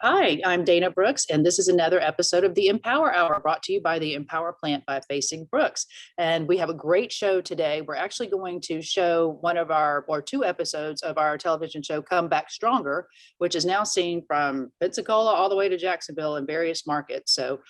Hi, I'm Dana Brooks, and this is another episode of the EmPower Hour brought to you by the EmPower Plant by Facing Brooks. And we have a great show today. We're actually going to show one of our, or two episodes of our television show, Come Back Stronger, which is now seen from Pensacola all the way to Jacksonville in various markets. So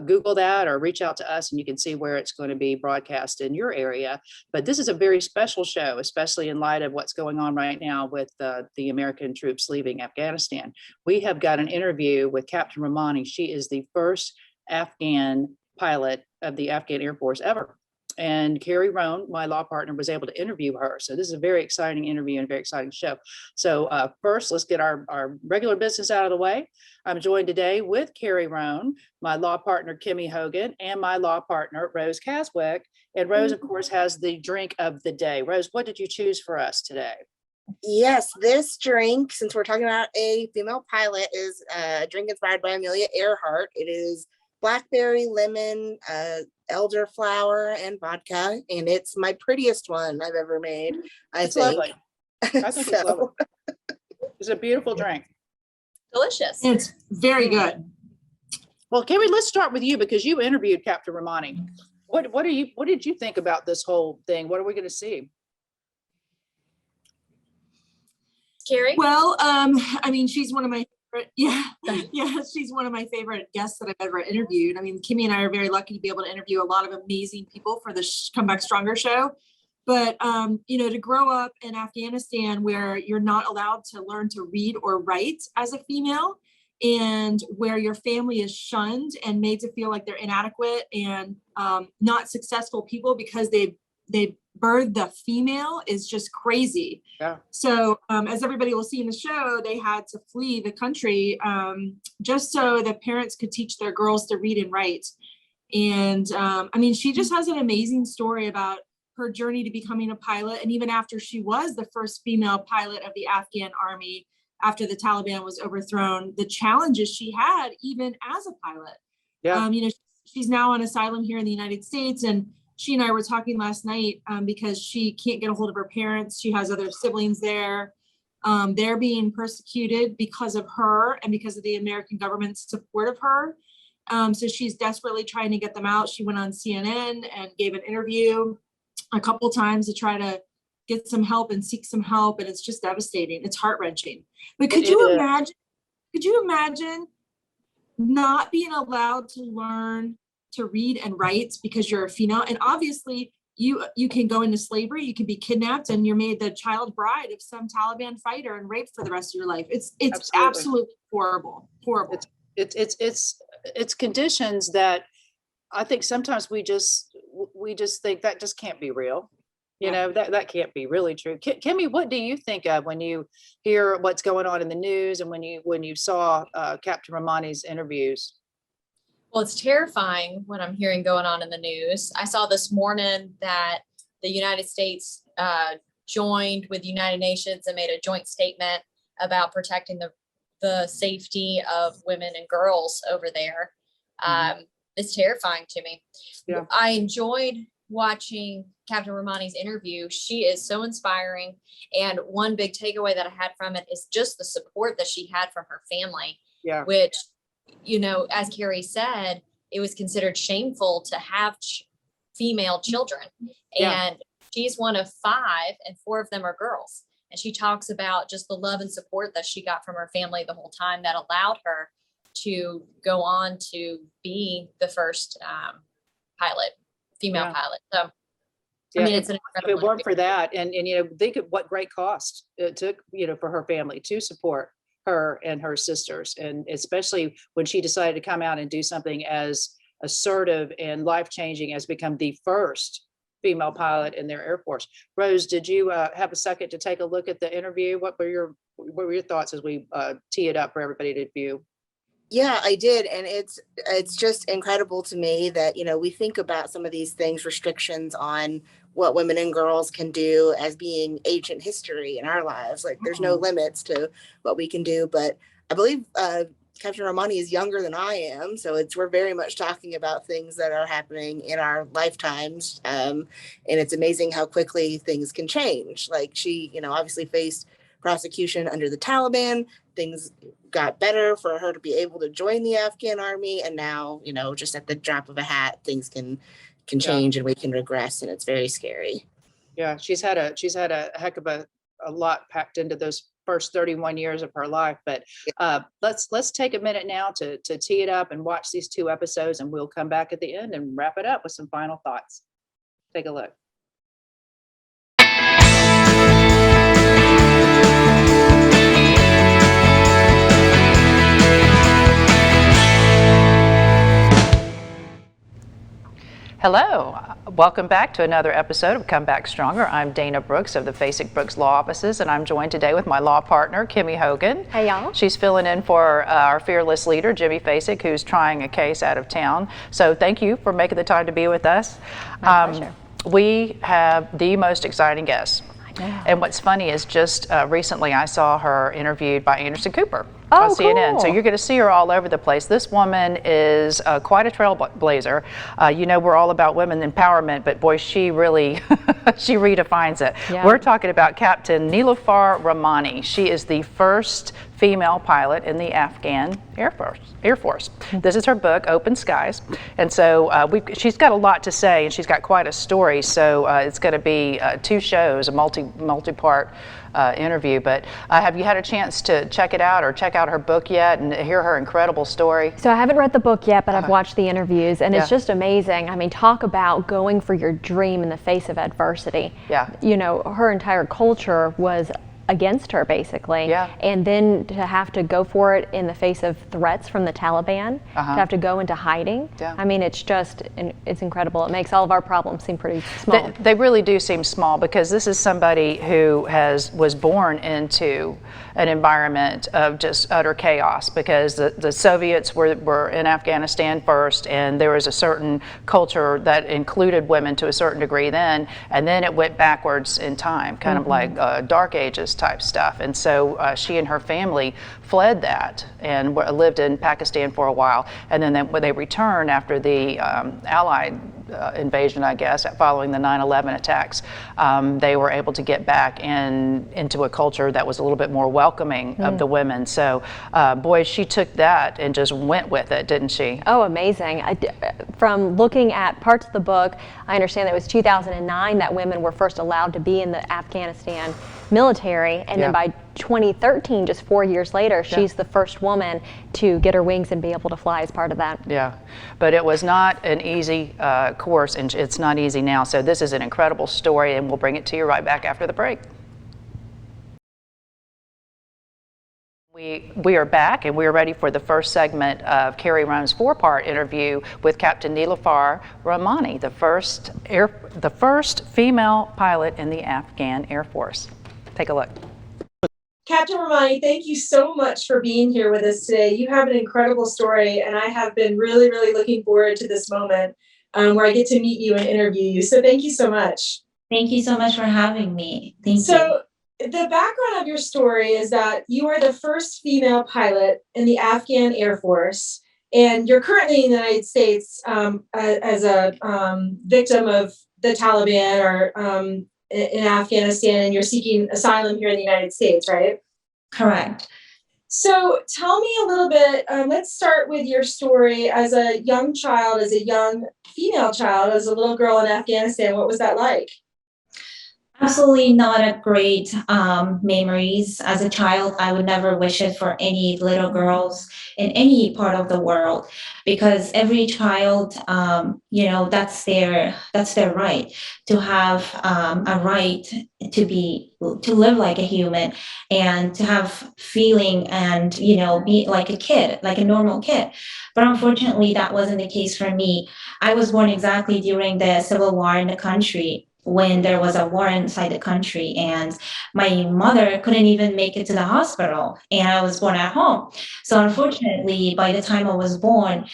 Google that or reach out to us and you can see where it's going to be broadcast in your area. But this is a very special show, especially in light of what's going on right now with the American troops leaving Afghanistan. We have got an interview with Captain Rahmani. She is the first Afghan pilot of the Afghan Air Force ever. And Carrie Roan, my law partner, was able to interview her. So this is a very exciting interview and a very exciting show. So first, let's get our regular business out of the way. I'm joined today with Carrie Roan, my law partner, Kimmy Hogan, and my law partner, Rose Caswick. And Rose, of course, has the drink of the day. Rose, what did you choose for us today? Yes, this drink, since we're talking about a female pilot, is a drink inspired by Amelia Earhart. It is blackberry, lemon, elderflower, and vodka, and it's my prettiest one I've ever made. It's lovely. I think it's lovely. It's a beautiful drink. Delicious. It's very good. Well, Kimmy, let's start with you because you interviewed Captain Rahmani. What did you think about this whole thing? What are we going to see? Carrie? Well, I mean, she's one of my favorite, she's one of my favorite guests that I've ever interviewed. I mean, Kimmy and I are very lucky to be able to interview a lot of amazing people for the Come Back Stronger show. But, to grow up in Afghanistan where you're not allowed to learn to read or write as a female, and where your family is shunned and made to feel like they're inadequate and not successful people because they birthed the female is just crazy. Yeah. So as everybody will see in the show, they had to flee the country just so the parents could teach their girls to read and write. And she just has an amazing story about her journey to becoming a pilot. And even after she was the first female pilot of the Afghan army, after the Taliban was overthrown, the challenges she had even as a pilot. Yeah. She's now on asylum here in the United States, and she and I were talking last night because she can't get a hold of her parents. She has other siblings there. They're being persecuted because of her and because of the American government's support of her. So she's desperately trying to get them out. She went on CNN and gave an interview a couple times to try to get some help and seek some help. And it's just devastating. It's heart-wrenching. But could you imagine not being allowed to learn to read and write because you're a female? And obviously you can go into slavery, you can be kidnapped, and you're made the child bride of some Taliban fighter and raped for the rest of your life. It's absolutely horrible. It's conditions that I think sometimes we just think that just can't be real. That can't be really true. Kimmy, what do you think of when you hear what's going on in the news and when you saw Captain Rahmani's interviews? Well, it's terrifying what I'm hearing going on in the news. I saw this morning that the United States joined with the United Nations and made a joint statement about protecting the safety of women and girls over there. It's terrifying to me. Yeah. I enjoyed watching Captain Rahmani's interview. She is so inspiring. And one big takeaway that I had from it is just the support that she had from her family, which, as Carrie said, it was considered shameful to have female children. And she's one of 5 and 4 of them are girls. And she talks about just the love and support that she got from her family the whole time that allowed her to go on to be the first female pilot. So, it's an incredible. If it weren't for that, and think of what great cost it took, for her family to support her and her sisters, and especially when she decided to come out and do something as assertive and life-changing as become the first female pilot in their Air Force. Rose, did you have a second to take a look at the interview? What were your thoughts as we tee it up for everybody to view? Yeah, I did. And it's just incredible to me that, we think about some of these things, restrictions on what women and girls can do as being ancient history in our lives. Like there's no limits to what we can do. But I believe Captain Rahmani is younger than I am. So we're very much talking about things that are happening in our lifetimes. And it's amazing how quickly things can change. Like she, obviously faced prosecution under the Taliban. Things got better for her to be able to join the Afghan army. And now, just at the drop of a hat, things can change and we can regress. And it's very scary. Yeah, she's had a heck of a lot packed into those first 31 years of her life. But let's take a minute now to tee it up and watch these 2 episodes, and we'll come back at the end and wrap it up with some final thoughts. Take a look. Hello, welcome back to another episode of Come Back Stronger. I'm Dana Brooks of the Facing Brooks Law Offices, and I'm joined today with my law partner, Kimmy Hogan. Hey, y'all. She's filling in for our fearless leader, Jimmy Fasik, who's trying a case out of town. So thank you for making the time to be with us. My pleasure. We have the most exciting guest. And what's funny is just recently I saw her interviewed by Anderson Cooper on CNN. Cool. So you're going to see her all over the place. This woman is quite a trailblazer. We're all about women empowerment, but boy, she really, she redefines it. Yeah. We're talking about Captain Niloofar Rahmani. She is the first female pilot in the Afghan Air Force. This is her book, Open Skies. And so she's got a lot to say, and she's got quite a story. So it's going to be 2 shows, a multi-part interview. But have you had a chance to check it out or check out her book yet and hear her incredible story? So I haven't read the book yet, but I've watched the interviews, and it's just amazing. I mean, talk about going for your dream in the face of adversity. Yeah. Her entire culture was against her, basically. Yeah. And then to have to go for it in the face of threats from the Taliban, to have to go into hiding. Yeah. I mean, it's incredible. It makes all of our problems seem pretty small. They really do seem small, because this is somebody who was born into an environment of just utter chaos, because the Soviets were in Afghanistan first, and there was a certain culture that included women to a certain degree then, and then it went backwards in time, kind of like Dark Ages type stuff. And so she and her family fled that and lived in Pakistan for a while, and then when they returned after the Allied invasion, I guess, following the 9/11 attacks, they were able to get back into a culture that was a little bit more welcoming of the women. So boy, she took that and just went with it, didn't she? Oh, amazing. From looking at parts of the book, I understand that it was 2009 that women were first allowed to be in the Afghanistan military, and then by 2013, just 4 years later, she's the first woman to get her wings and be able to fly as part of that. Yeah, but it was not an easy course, and it's not easy now. So this is an incredible story, and we'll bring it to you right back after the break. We are back, and we are ready for the first segment of Carrie Rome's 4-part interview with Captain Niloofar Rahmani, the first female pilot in the Afghan Air Force. Take a look. Captain Rahmani, thank you so much for being here with us today. You have an incredible story, and I have been really, really looking forward to this moment where I get to meet you and interview you. So thank you so much. Thank you so much for having me. Thank you. So the background of your story is that you are the first female pilot in the Afghan Air Force, and you're currently in the United States as a victim of the Taliban or in Afghanistan, and you're seeking asylum here in the United States, right? Correct. So tell me a little bit, let's start with your story as a young child, as a young female child, as a little girl in Afghanistan. What was that like? Absolutely not a great memories. As a child, I would never wish it for any little girls in any part of the world, because every child, that's their right to have a right to live like a human and to have feeling and, be like a kid, like a normal kid. But unfortunately, that wasn't the case for me. I was born exactly during the civil war in the country, when there was a war inside the country, and my mother couldn't even make it to the hospital, and I was born at home. So unfortunately, by the time I was born,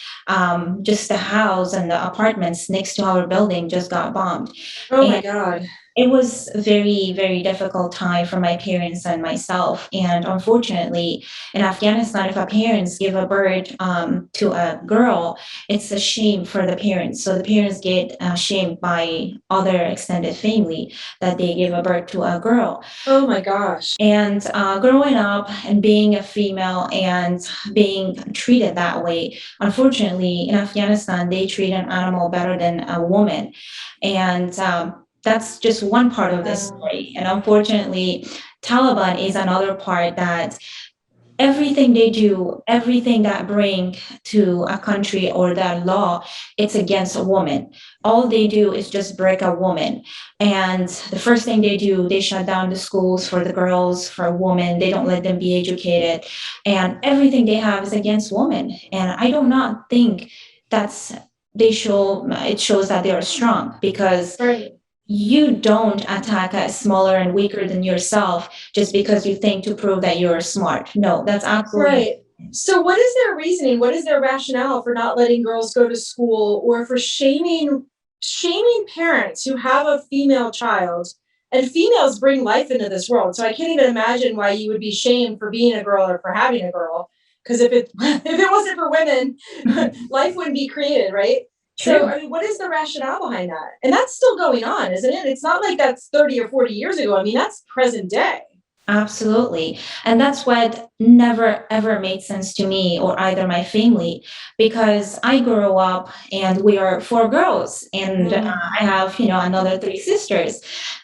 just the house and the apartments next to our building just got bombed. Oh my God. it was a very, very difficult time for my parents and myself. And unfortunately, in Afghanistan, if a parents give a birth to a girl, it's a shame for the parents. So the parents get shamed by other extended family that they give a birth to a girl. Oh my gosh. And growing up and being a female and being treated that way, unfortunately, in Afghanistan, they treat an animal better than a woman. And that's just one part of this story. And unfortunately, Taliban is another part that everything they do, everything that bring to a country or that law, it's against a woman. All they do is just break a woman. And the first thing they do, they shut down the schools for the girls, for women. They don't let them be educated. And everything they have is against women. And I do not think that's it shows that they are strong, because you don't attack a smaller and weaker than yourself just because you think to prove that you're smart. No, that's absolutely right. So what is their reasoning? What is their rationale for not letting girls go to school, or for shaming parents who have a female child? And females bring life into this world. So I can't even imagine why you would be shamed for being a girl or for having a girl. Because if it wasn't for women, life wouldn't be created, right? True. So, I mean, what is the rationale behind that? And that's still going on, isn't it? It's not like that's 30 or 40 years ago. I mean, that's present day. Absolutely. And that's what never ever made sense to me or either my family, because I grew up and we are four girls, and I have, another three sisters,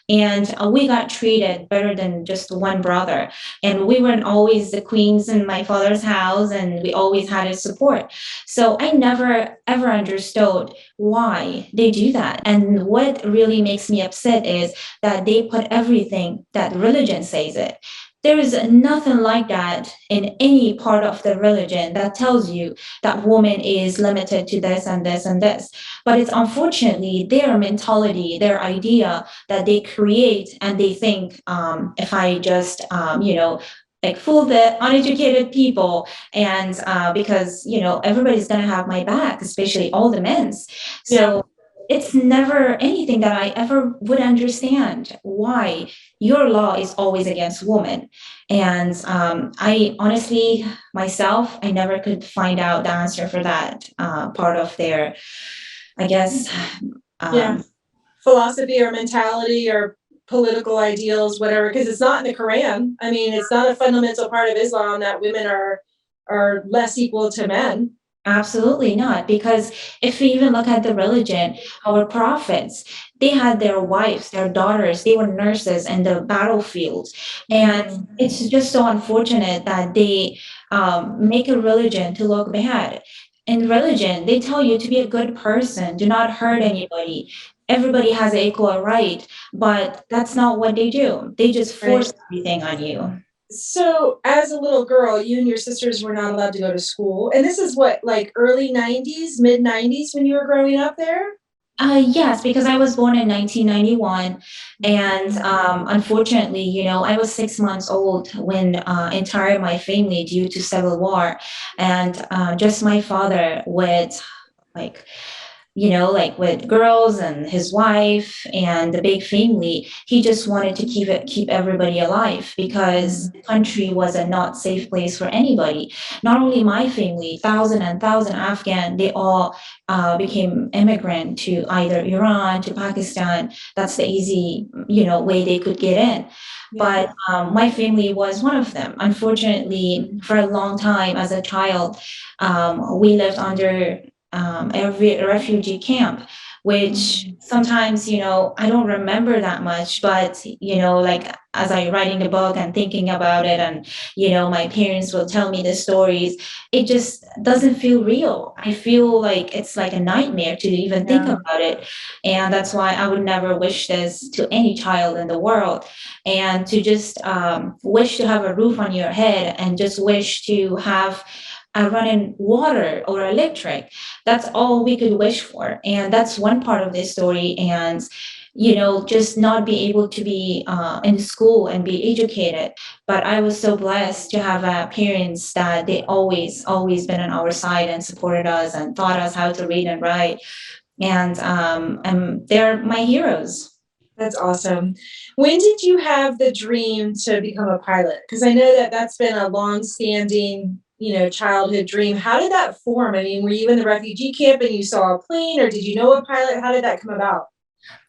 and we got treated better than just one brother. And we weren't always the queens in my father's house, and we always had his support. So I never ever understood why they do that. And what really makes me upset is that they put everything that religion says it. There is nothing like that in any part of the religion that tells you that woman is limited to this and this and this. But it's unfortunately their mentality, their idea that they create, and they think if I just, like fool the uneducated people, and because everybody's gonna have my back, especially all the men's. So it's never anything that I ever would understand why your law is always against women. And I honestly, myself, I never could find out the answer for that part of their, I guess, philosophy or mentality or political ideals, whatever, because it's not in the Quran. I mean, it's not a fundamental part of Islam that women are less equal to men. Absolutely not. Because if we even look at the religion, our prophets, they had their wives, their daughters, they were nurses in the battlefields. And it's just so unfortunate that they make a religion to look bad. In religion, they tell you to be a good person, do not hurt anybody. Everybody has an equal right, but that's not what they do. They just force everything on you. So as a little girl, you and your sisters were not allowed to go to school. And this is what, like early 90s, mid 90s when you were growing up there? Yes, because I was born in 1991. And unfortunately, I was 6 months old when entire my family due to civil war. And just my father with like with girls and his wife and the big family, he just wanted to keep everybody alive, because the country was a not safe place for anybody. Not only my family, thousand Afghan, they all became immigrant to either Iran, to Pakistan. That's the easy, way they could get in. But my family was one of them. Unfortunately, for a long time as a child, we lived under a refugee camp, which sometimes, I don't remember that much, but, like as I writing the book and thinking about it, and, my parents will tell me the stories, it just doesn't feel real. I feel like it's like a nightmare to even think about it. And that's why I would never wish this to any child in the world. And to just wish to have a roof on your head, and just wish to have running water or electric. That's all we could wish for. And that's one part of this story. And, just not be able to be in school and be educated. But I was so blessed to have parents that they always been on our side and supported us and taught us how to read and write. And they're my heroes. That's awesome. When did you have the dream to become a pilot? Because I know that that's been a long-standing, childhood dream. How did that form? I mean, were you in the refugee camp and you saw a plane, or did you know a pilot? How did that come about?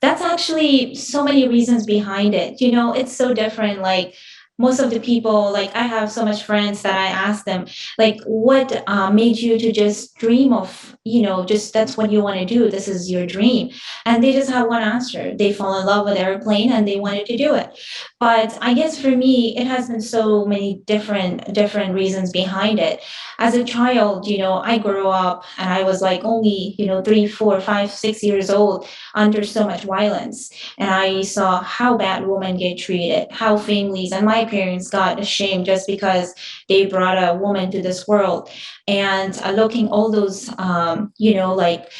That's actually so many reasons behind it. It's so different. Like most of the people, like I have so much friends that I ask them, like, what made you to just dream of, just that's what you want to do. This is your dream. And they just have one answer. They fall in love with airplane and they wanted to do it. But I guess for me, it has been so many different reasons behind it. As a child, I grew up and I was like only, 3, 4, 5, 6 years old under so much violence. And I saw how bad women get treated, how families and my parents got ashamed just because they brought a woman to this world. And looking all those, like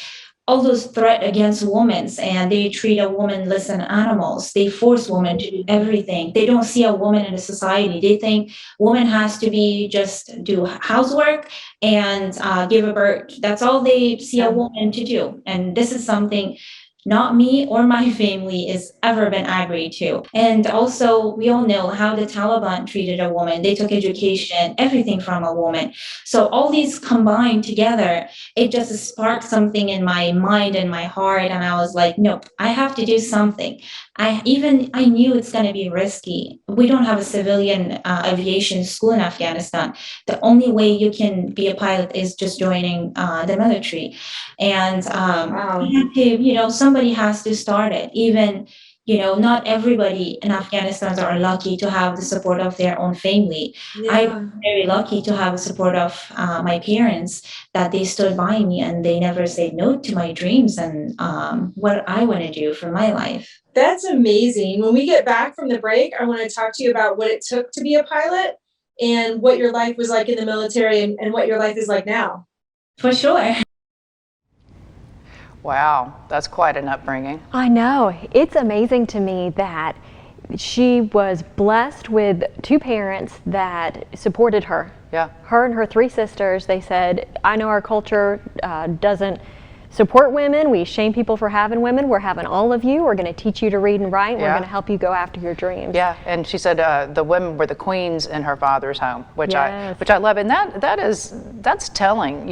all those threat against women, and they treat a woman less than animals. They force women to do everything. They don't see a woman in a society. They think woman has to be just do housework and give a birth. That's all they see a woman to do. And this is something not me or my family is ever been agreed to. And also, we all know how the Taliban treated a woman. They took education, everything from a woman. So all these combined together, it just sparked something in my mind and my heart. And I was like, nope, I have to do something. I knew it's going to be risky. We don't have a civilian aviation school in Afghanistan. The only way you can be a pilot is just joining the military. And you have to, somebody has to start it. Even, not everybody in Afghanistan are lucky to have the support of their own family. I'm very lucky to have the support of my parents, that they stood by me and they never said no to my dreams and what I want to do for my life. That's amazing. When we get back from the break, I want to talk to you about what it took to be a pilot and what your life was like in the military and what your life is like now. For sure. Wow, that's quite an upbringing. I know. It's amazing to me that she was blessed with 2 parents that supported her. Yeah. Her and her 3 sisters, they said, I know our culture doesn't support women. We shame people for having women. We're having all of you. We're going to teach you to read and write. We're going to help you go after your dreams. Yeah, and she said the women were the queens in her father's home, which I love. And that's telling,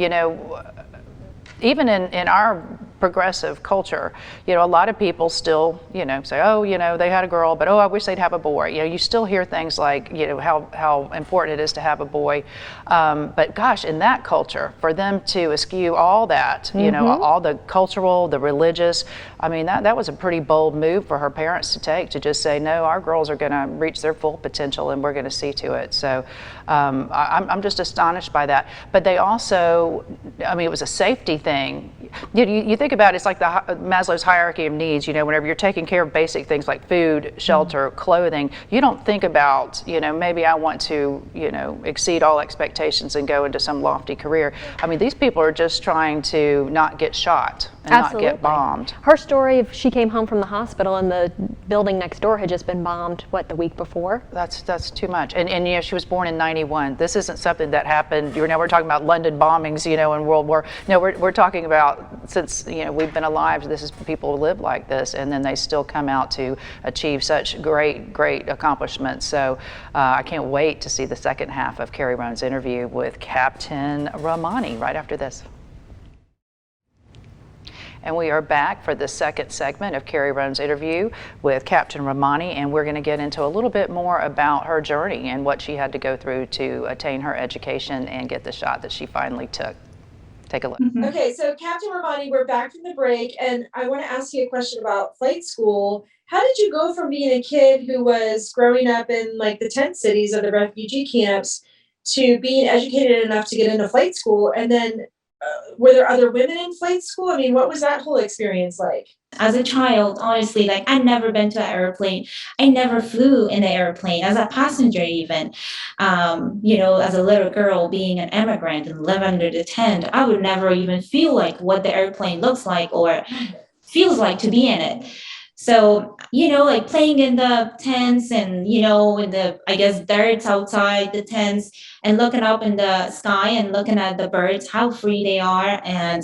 even in our progressive culture, a lot of people still, say, oh, they had a girl, but oh, I wish they'd have a boy. You still hear things like, how important it is to have a boy. But gosh, in that culture, for them to eschew all that, all the cultural, the religious, I mean, that was a pretty bold move for her parents to take, to just say, no, our girls are going to reach their full potential and we're going to see to it. So I'm just astonished by that. But they also, I mean, it was a safety thing. You think about it, it's like the Maslow's hierarchy of needs. Whenever you're taking care of basic things like food, shelter, clothing, you don't think about, maybe I want to, exceed all expectations and go into some lofty career. I mean, these people are just trying to not get shot and not get bombed. Her story, if she came home from the hospital and the building next door had just been bombed, the week before? That's too much. And she was born in 91. This isn't something that happened. We're talking about London bombings, in World War. No, we're talking about since, we've been alive, people live like this, and then they still come out to achieve such great accomplishments. So I can't wait to see the second half of Carrie Roan's interview with Captain Rahmani right after this. And we are back for the second segment of Carrie Roan's interview with Captain Rahmani, and we're going to get into a little bit more about her journey and what she had to go through to attain her education and get the shot that she finally took. Take a look. Okay, so Captain Rahmani, we're back from the break, and I want to ask you a question about flight school. How did you go from being a kid who was growing up in like the tent cities of the refugee camps to being educated enough to get into flight school? And then were there other women in flight school? I mean, what was that whole experience like? As a child, honestly, like I'd never been to an airplane. I never flew in an airplane as a passenger even. As a little girl being an immigrant and live under the tent, I would never even feel like what the airplane looks like or feels like to be in it. So, like playing in the tents and, in the, I guess, dirt outside the tents, and looking up in the sky and looking at the birds, how free they are. And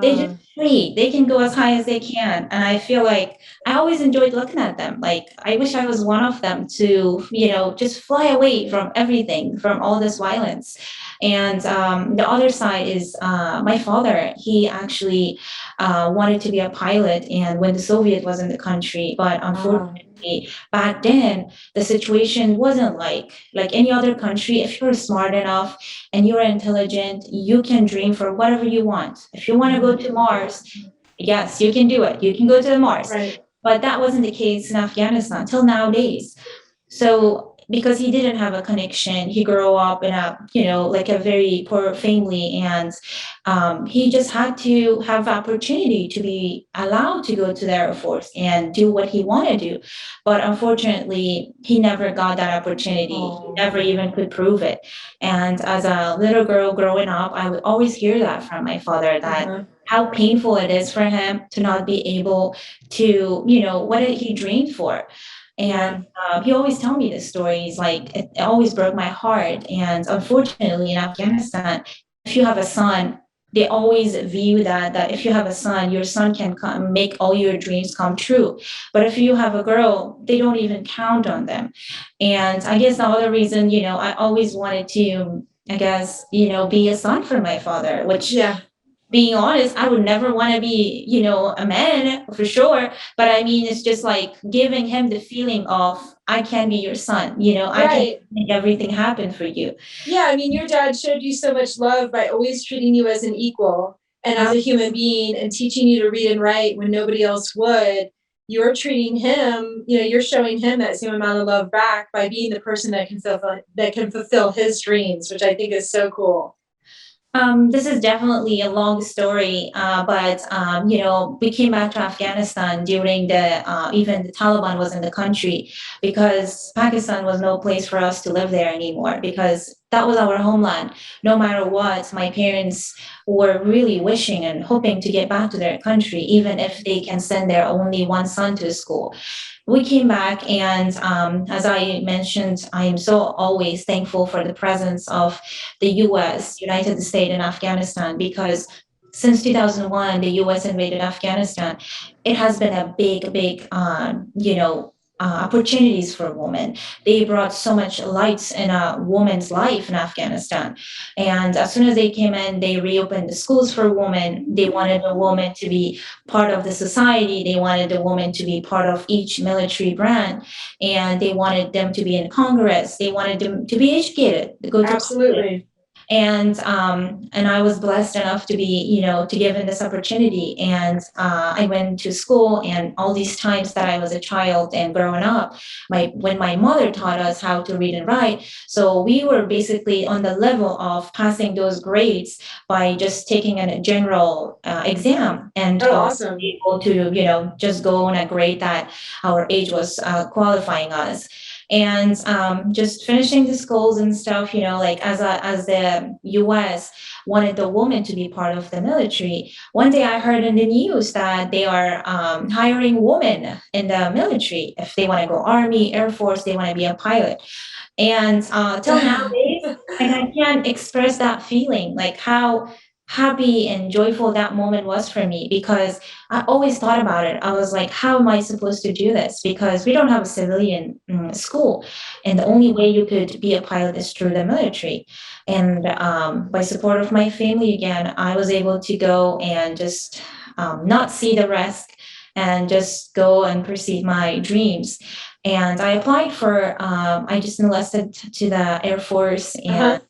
they just free. They can go as high as they can. And I feel like I always enjoyed looking at them. Like I wish I was one of them to, just fly away from everything, from all this violence. And the other side is my father. He actually wanted to be a pilot, and when the Soviet was in the country, but unfortunately, back then the situation wasn't like any other country. If you're smart enough and you're intelligent, you can dream for whatever you want. If you want to go to Mars, yes, you can do it. You can go to the Mars. Right. But that wasn't the case in Afghanistan till nowadays. So because he didn't have a connection, he grew up in like a very poor family, and he just had to have opportunity to be allowed to go to the Air Force and do what he wanted to do. But unfortunately, he never got that opportunity. He never even could prove it. And as a little girl growing up, I would always hear that from my father, that how painful it is for him to not be able to, what did he dreamed for? And he always tell me the stories, like it always broke my heart. And unfortunately, in Afghanistan, if you have a son, they always view that if you have a son, your son can make all your dreams come true. But if you have a girl, they don't even count on them. And I guess the other reason, I always wanted to, I guess, be a son for my father, which being honest, I would never want to be, a man for sure. But I mean, it's just like giving him the feeling of, I can be your son, I can make everything happen for you. Yeah, I mean, your dad showed you so much love by always treating you as an equal and as a human being and teaching you to read and write when nobody else would. You're treating him, you're showing him that same amount of love back by being the person that can fulfill his dreams, which I think is so cool. This is definitely a long story, but we came back to Afghanistan during even the Taliban was in the country, because Pakistan was no place for us to live there anymore, because that was our homeland. No matter what, my parents were really wishing and hoping to get back to their country, even if they can send their only one son to school. We came back, and as I mentioned, I am so always thankful for the presence of the U.S., United States, in Afghanistan, because since 2001, the U.S. invaded Afghanistan. It has been a big, opportunities for women. They brought so much lights in a woman's life in Afghanistan. And as soon as they came in, they reopened the schools for women. They wanted a woman to be part of the society. They wanted a woman to be part of each military brand. And they wanted them to be in Congress. They wanted them to be educated, to go to Absolutely. And I was blessed enough to be, to given this opportunity. And I went to school, and all these times that I was a child and growing up, when my mother taught us how to read and write, so we were basically on the level of passing those grades by just taking a general exam, and awesome. be able to, just go on a grade that our age was qualifying us. And just finishing the schools and stuff, like as the U.S. wanted the woman to be part of the military. One day I heard in the news that they are hiring women in the military. If they want to go Army, Air Force, they want to be a pilot. And till nowadays, and I can't express that feeling, like how happy and joyful that moment was for me, because I always thought about it. I was like, how am I supposed to do this? Because we don't have a civilian school, and the only way you could be a pilot is through the military. And by support of my family, again, I was able to go and just not see the risk and just go and pursue my dreams. And I applied I just enlisted to the Air Force, and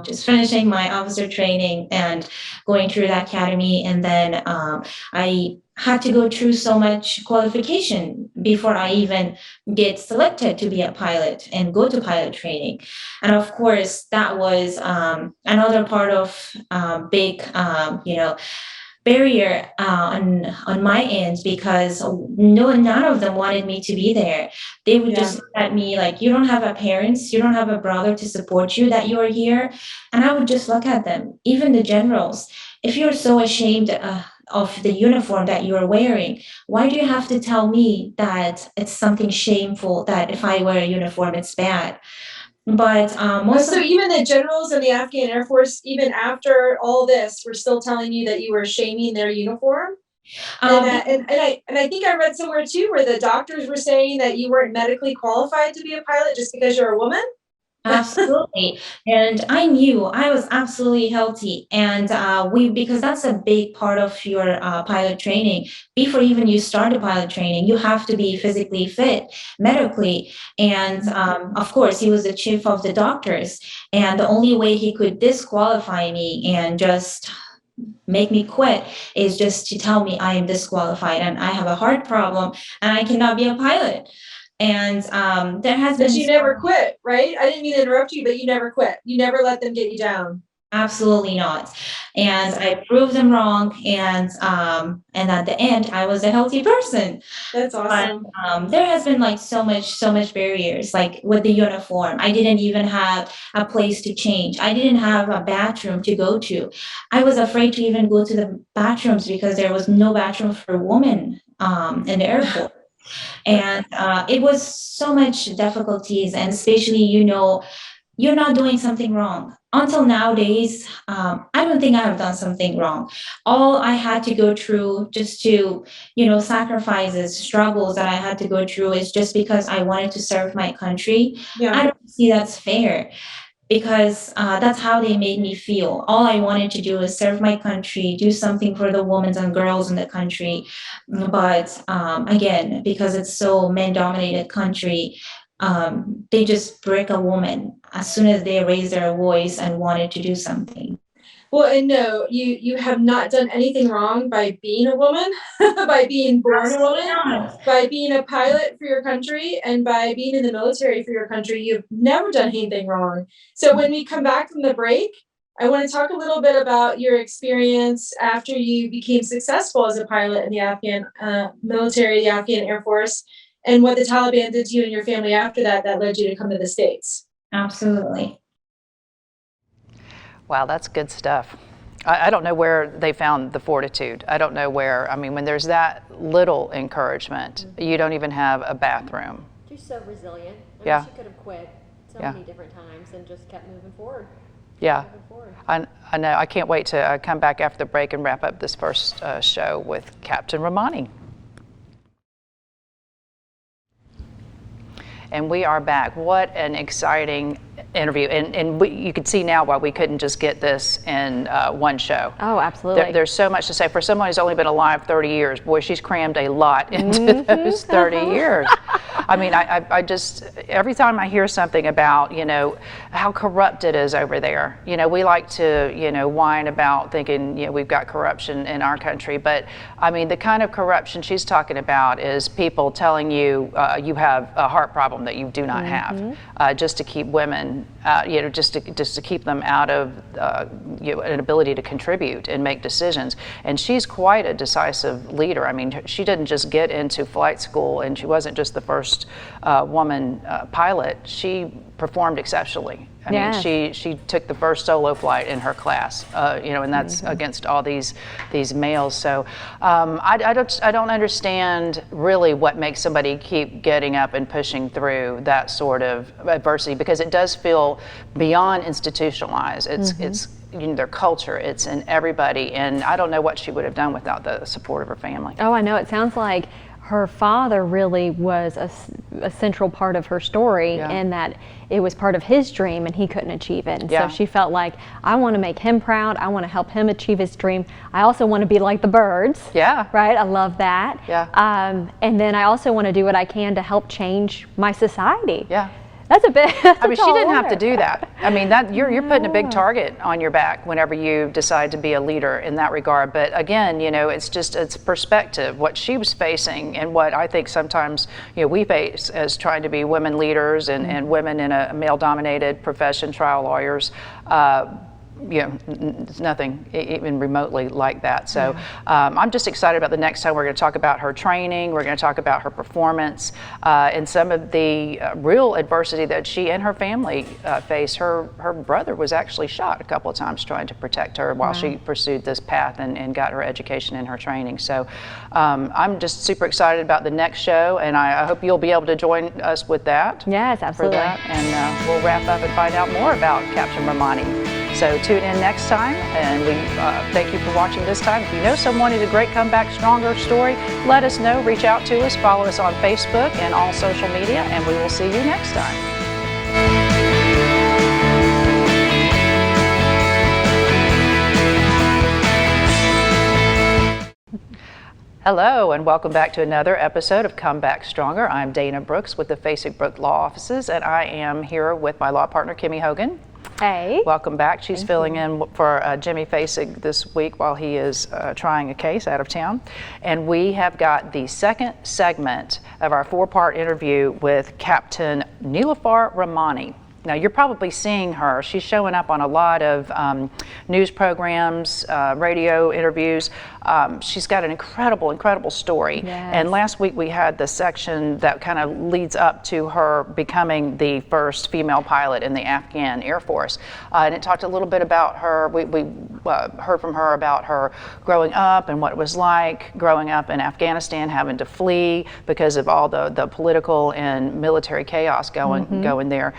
just finishing my officer training and going through the academy. And then I had to go through so much qualification before I even get selected to be a pilot and go to pilot training. And of course, that was another part of big, barrier on my end, because none of them wanted me to be there. They would just look at me like, you don't have a parents, you don't have a brother to support you, that you are here. And I would just look at them, even the generals. If you're so ashamed of the uniform that you are wearing, why do you have to tell me that it's something shameful, that if I wear a uniform it's bad? But most So even the generals in the Afghan Air Force, even after all this, were still telling you that you were shaming their uniform? um, And I think I read somewhere too where the doctors were saying that you weren't medically qualified to be a pilot just because you're a woman. Absolutely. And I knew I was absolutely healthy. And because that's a big part of your pilot training. Before even you start the pilot training, you have to be physically fit, medically. And of course, he was the chief of the doctors. And the only way he could disqualify me and just make me quit is just to tell me I am disqualified and I have a heart problem and I cannot be a pilot. And there has But been you never quit, right? I didn't mean to interrupt you, but you never quit. You never let them get you down. absolutely not. And I proved them wrong. And at the end, I was a healthy person. That's awesome. But there has been like so much barriers, like with the uniform. I didn't even have a place to change. I didn't have a bathroom to go to. I was afraid to even go to the bathrooms because there was no bathroom for women in the Air Force. And it was so much difficulties, and especially, you're not doing something wrong. Until nowadays, I don't think I have done something wrong. All I had to go through just to, sacrifices, struggles that I had to go through is just because I wanted to serve my country. Yeah. I don't see that's fair because that's how they made me feel. All I wanted to do is serve my country, do something for the women and girls in the country. But again, because it's so men-dominated country, they just break a woman as soon as they raise their voice and wanted to do something. Well, and no, you have not done anything wrong by being a woman, by being born a woman, by being a pilot for your country, and by being in the military for your country. You've never done anything wrong. So when we come back from the break, I want to talk a little bit about your experience after you became successful as a pilot in the Afghan military, the Afghan Air Force, and what the Taliban did to you and your family after that led you to come to the States. Absolutely. Wow, that's good stuff. I don't know where they found the fortitude. I don't know where. I mean, when there's that little encouragement, you don't even have a bathroom. You're so resilient. Yeah. She could have quit so Yeah. many different times and just kept moving forward. Yeah. Moving forward. I know. I can't wait to come back after the break and wrap up this first show with Captain Rahmani. And we are back. What an exciting interview. And you can see now why we couldn't just get this in one show. Oh, absolutely. There's so much to say. For someone who's only been alive 30 years, boy, she's crammed a lot into those 30 years. I mean, I just, every time I hear something about, how corrupt it is over there, we like to, whine about thinking, we've got corruption in our country. But I mean, the kind of corruption she's talking about is people telling you you have a heart problem that you do not have, just to keep women, just to keep them out of an ability to contribute and make decisions. And she's quite a decisive leader. I mean, she didn't just get into flight school, and she wasn't just the first woman pilot. She performed exceptionally. I mean, she took the first solo flight in her class, and that's against all these males. So I don't understand really what makes somebody keep getting up and pushing through that sort of adversity, because it does feel beyond institutionalized. It's their culture. It's in everybody, and I don't know what she would have done without the support of her family. Oh, I know. It sounds like her father really was a central part of her story, and that it was part of his dream and he couldn't achieve it. And so she felt like, I want to make him proud. I want to help him achieve his dream. I also want to be like the birds. Yeah. Right? I love that. Yeah. And then I also want to do what I can to help change my society. Yeah. That's a bit. I mean, she didn't have to do that. I mean, that you're putting a big target on your back whenever you decide to be a leader in that regard. But again, it's perspective. What she was facing, and what I think sometimes we face as trying to be women leaders and women in a male-dominated profession, trial lawyers. it's nothing even remotely like that. So I'm just excited about the next time we're going to talk about her training. We're going to talk about her performance and some of the real adversity that she and her family faced. Her brother was actually shot a couple of times trying to protect her while she pursued this path and got her education and her training. So I'm just super excited about the next show, and I hope you'll be able to join us with that. Yes, absolutely. For that. And we'll wrap up and find out more about Captain Rahmani. So tune in next time, and we thank you for watching this time. If you know someone who's a great Comeback Stronger story, let us know. Reach out to us. Follow us on Facebook and all social media, and we will see you next time. Hello, and welcome back to another episode of Comeback Stronger. I'm Dana Brooks with the Facing Brook Law Offices, and I am here with my law partner, Kimmy Hogan. Hey. Welcome back. She's filling in for Jimmy Facing this week while he is trying a case out of town. And we have got the second segment of our four-part interview with Captain Niloofar Rahmani. Now, you're probably seeing her. She's showing up on a lot of news programs, radio interviews. She's got an incredible story. Yes. And last week we had the section that kind of leads up to her becoming the first female pilot in the Afghan Air Force. And it talked a little bit about her. We heard from her about her growing up and what it was like growing up in Afghanistan, having to flee because of all the political and military chaos going there.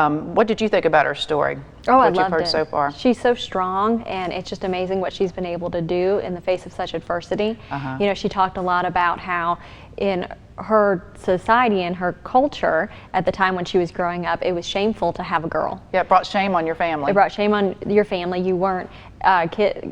What did you think about her story? Oh, I what you've loved heard it. so far? She's so strong, and it's just amazing what she's been able to do in the face of such adversity. You know, she talked a lot about how in her society and her culture at the time when she was growing up, it was shameful to have a girl. Yeah, it brought shame on your family. It brought shame on your family. You weren't,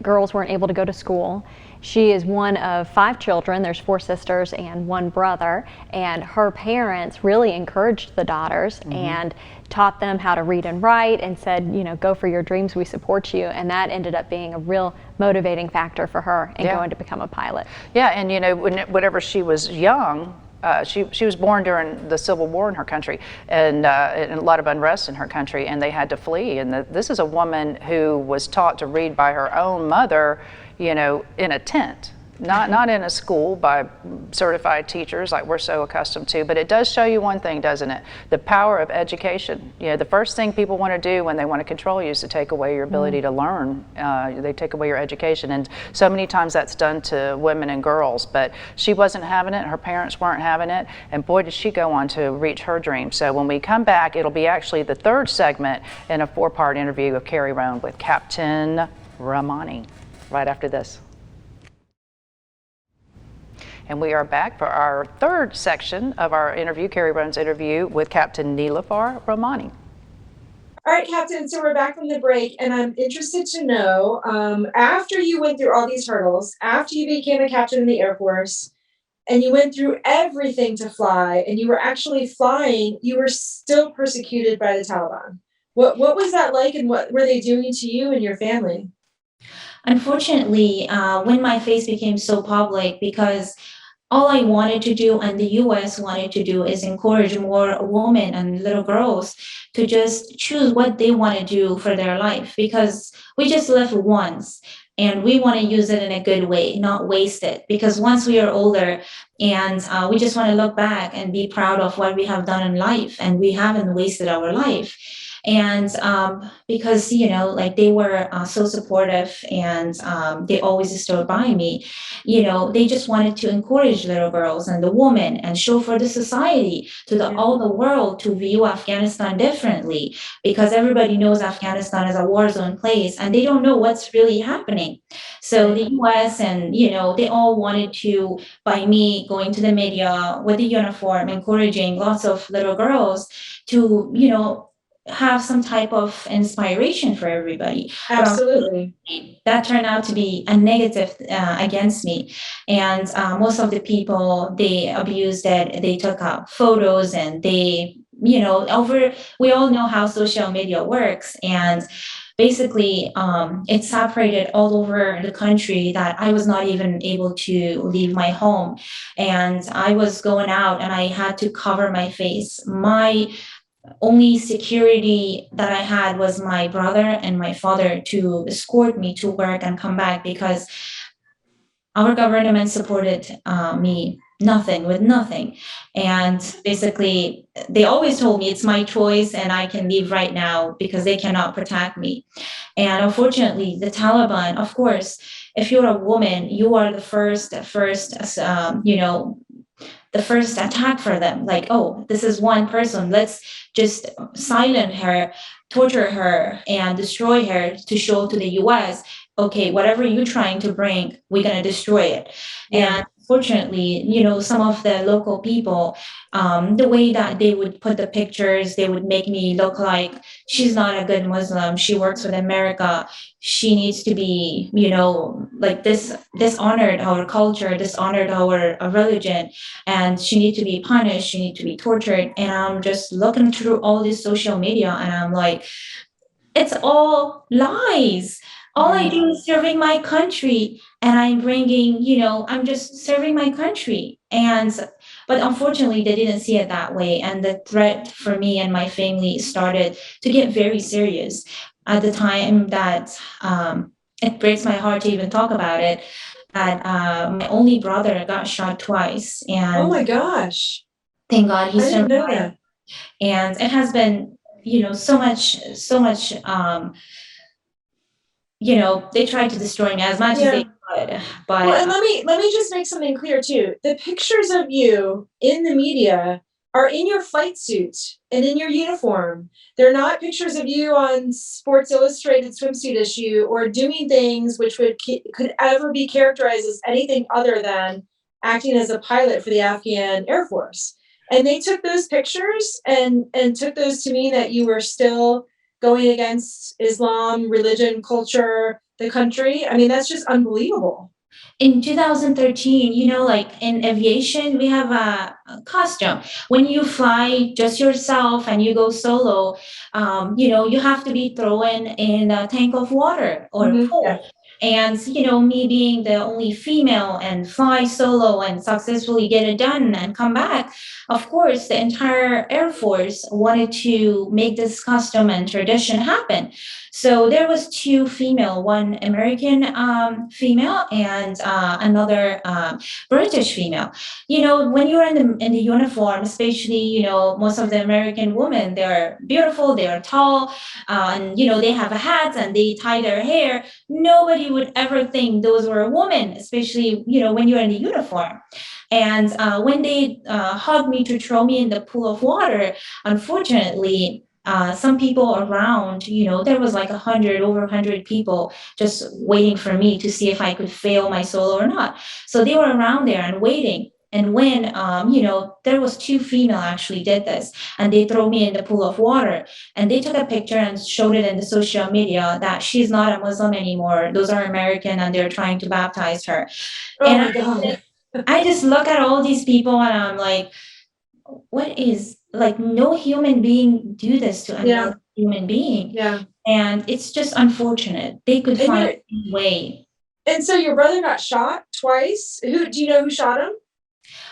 girls weren't able to go to school. She is one of 5 children. There's 4 sisters and 1 brother, and her parents really encouraged the daughters and taught them how to read and write and said, you know, go for your dreams, we support you. And that ended up being a real motivating factor for her in going to become a pilot. Yeah, and you know, whenever she was young, she was born during the Civil War in her country, and a lot of unrest in her country, and they had to flee. And this is a woman who was taught to read by her own mother, you know, in a tent. Not in a school by certified teachers like we're so accustomed to, but it does show you one thing, doesn't it? The power of education. You know, the first thing people want to do when they want to control you is to take away your ability to learn. They take away your education, and so many times that's done to women and girls, but she wasn't having it, her parents weren't having it, and boy did she go on to reach her dream. So when we come back, it'll be actually the third segment in a 4-part interview of Carrie Roan with Captain Rahmani right after this. And we are back for our third section of our interview, Carrie Roan's interview with Captain Niloofar Rahmani. All right, Captain, so we're back from the break, and I'm interested to know, after you went through all these hurdles, after you became a captain in the Air Force, and you went through everything to fly, and you were actually flying, you were still persecuted by the Taliban. What was that like, and what were they doing to you and your family? Unfortunately, when my face became so public, because all I wanted to do and the US wanted to do is encourage more women and little girls to just choose what they want to do for their life, because we just live once and we want to use it in a good way, not waste it. Because once we are older and we just want to look back and be proud of what we have done in life, and we haven't wasted our life. And because, you know, like they were so supportive, and they always stood by me, you know, they just wanted to encourage little girls and the women and show for the society to all the world to view Afghanistan differently, because everybody knows Afghanistan is a war zone place and they don't know what's really happening. So the US and, you know, they all wanted to, by me going to the media with the uniform, encouraging lots of little girls to, you know, have some type of inspiration for everybody. Absolutely. That turned out to be a negative against me. And most of the people, they abused it. They took out photos, and they, you know, we all know how social media works. And basically, it separated all over the country that I was not even able to leave my home. And I was going out and I had to cover my face. My only security that I had was my brother and my father to escort me to work and come back, because our government supported me nothing with nothing. And basically, they always told me it's my choice and I can leave right now because they cannot protect me. And unfortunately, the Taliban, of course, if you're a woman, you are the the first attack for them. Like, oh, this is one person. Let's just silence her, torture her, and destroy her to show to the US, okay, whatever you're trying to bring, we're going to destroy it. Yeah. And fortunately, some of the local people, the way that they would put the pictures, they would make me look like she's not a good Muslim. She works with America. She needs to be, like this, dishonored our culture, dishonored our religion, and she needs to be punished. She needs to be tortured. And I'm just looking through all this social media, and I'm like, it's all lies. All I do is serving my country, and I'm bringing, I'm just serving my country. But unfortunately, they didn't see it that way. And the threat for me and my family started to get very serious at the time that it breaks my heart to even talk about it. That my only brother got shot twice, Oh my and gosh. thank God he I didn't know survived. that. And it has been, so much, they tried to destroy me as much as they could, but Well, and let me just make something clear too. The pictures of you in the media are in your flight suit and in your uniform. They're not pictures of you on Sports Illustrated swimsuit issue or doing things which could ever be characterized as anything other than acting as a pilot for the Afghan Air Force. And they took those pictures and took those to mean that you were still going against Islam, religion, culture, the country. I mean, that's just unbelievable. in 2013, like in aviation, we have a costume. When you fly just yourself and you go solo, you have to be thrown in a tank of water or pool. Yeah. And, me being the only female and fly solo and successfully get it done and come back, of course, the entire Air Force wanted to make this custom and tradition happen. So there was two female, one American female and another British female. When you're in the uniform, especially, most of the American women, they're beautiful, they're tall, and they have a hat and they tie their hair. Nobody would ever think those were women, especially, when you're in the uniform. And when they hugged me to throw me in the pool of water, unfortunately, some people around, there was like over 100 people just waiting for me to see if I could fail my solo or not. So they were around there and waiting. And when, there was two female actually did this, and they throw me in the pool of water, and they took a picture and showed it in the social media that she's not a Muslim anymore. Those are American, and they're trying to baptize her. Oh and my God. I just look at all these people and I'm like, what is, like, no human being do this to another human being. Yeah. And it's just unfortunate. They could And find a way. And so your brother got shot twice. Do you know who shot him?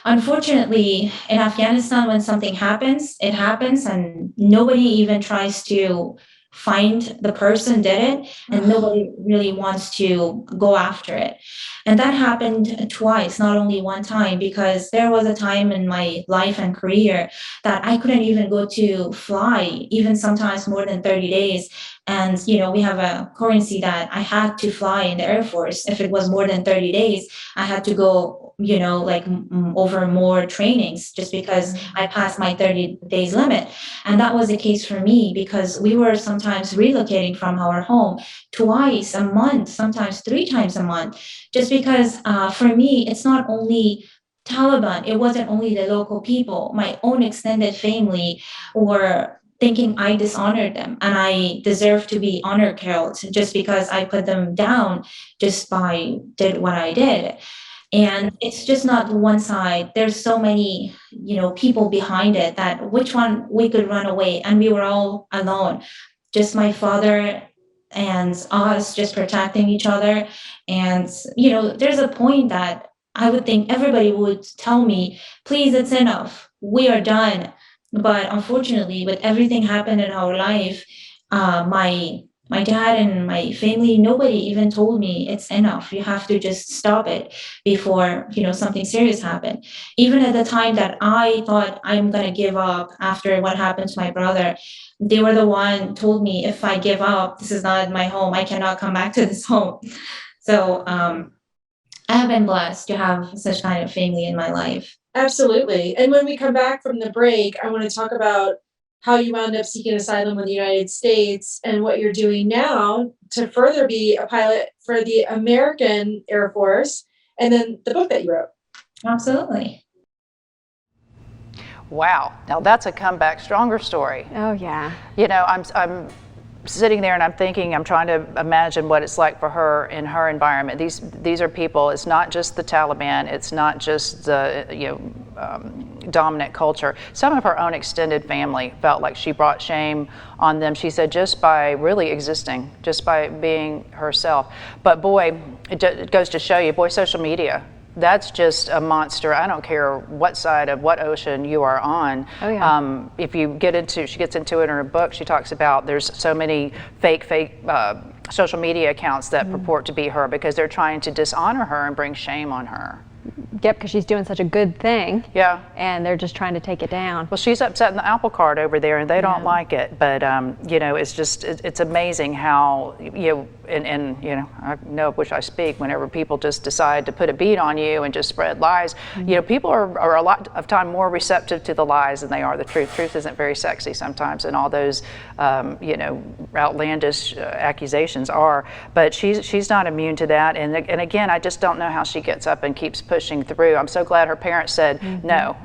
Unfortunately, in Afghanistan, when something happens, it happens, and nobody even tries to find the person did it, and nobody really wants to go after it. And that happened twice, not only one time, because there was a time in my life and career that I couldn't even go to fly, even sometimes more than 30 days. And, we have a currency that I had to fly in the Air Force. If it was more than 30 days, I had to go, over more trainings just because I passed my 30 days limit. And that was the case for me because we were sometimes relocating from our home twice a month, sometimes 3 times a month, just because for me, it's not only Taliban, it wasn't only the local people, my own extended family were thinking I dishonored them and I deserve to be honor killed just because I put them down just by did what I did. And it's just not one side. There's so many, people behind it that which one we could run away, and we were all alone. Just my father and us just protecting each other. And, there's a point that I would think everybody would tell me, please, it's enough. We are done. But unfortunately, with everything happened in our life, my dad and my family, nobody even told me it's enough. You have to just stop it before, something serious happened. Even at the time that I thought I'm gonna give up after what happened to my brother, they were the one told me, if I give up, this is not my home. I cannot come back to this home. So I have been blessed to have such kind of family in my life. Absolutely. And when we come back from the break, I want to talk about how you wound up seeking asylum in the United States and what you're doing now to further be a pilot for the American Air Force, and then the book that you wrote. Absolutely. Wow. Now that's a comeback stronger story. Oh, yeah. I'm sitting there and I'm thinking, I'm trying to imagine what it's like for her in her environment. These are people, it's not just the Taliban, it's not just the dominant culture. Some of her own extended family felt like she brought shame on them. She said just by really existing, just by being herself. But boy, it goes to show you, boy, social media, that's just a monster. I don't care what side of what ocean you are on. Oh, yeah. If you she gets into it in her book, she talks about there's so many fake social media accounts that purport to be her because they're trying to dishonor her and bring shame on her. Yep, because she's doing such a good thing. Yeah. And they're just trying to take it down. Well, she's upsetting the apple cart over there, and they don't like it. But it's just it's amazing how I know of which I speak. Whenever people just decide to put a beat on you and just spread lies, people are a lot of time more receptive to the lies than they are the truth. Truth isn't very sexy sometimes, and all those outlandish accusations are. But she's not immune to that. And again, I just don't know how she gets up and keeps pushing through. I'm so glad her parents said no.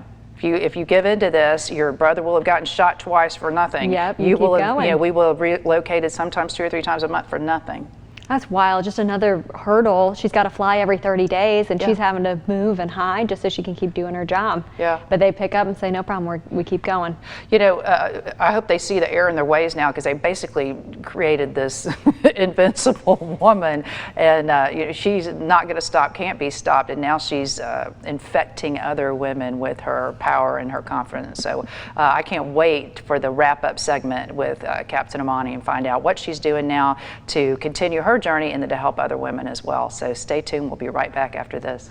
If you give in to this, your brother will have gotten shot twice for nothing. Yep, you will keep have, going. we will have relocated sometimes 2 or 3 times a month for nothing. That's wild. Just another hurdle. She's got to fly every 30 days, and Yeah. she's having to move and hide just so she can keep doing her job. Yeah. But they pick up and say, no problem, we keep going. I hope they see the error in their ways now, because they basically created this invincible woman, and she's not going to stop, can't be stopped, and now she's infecting other women with her power and her confidence. So I can't wait for the wrap-up segment with Captain Rahmani and find out what she's doing now to continue her journey and then to help other women as well. So stay tuned. We'll be right back after this.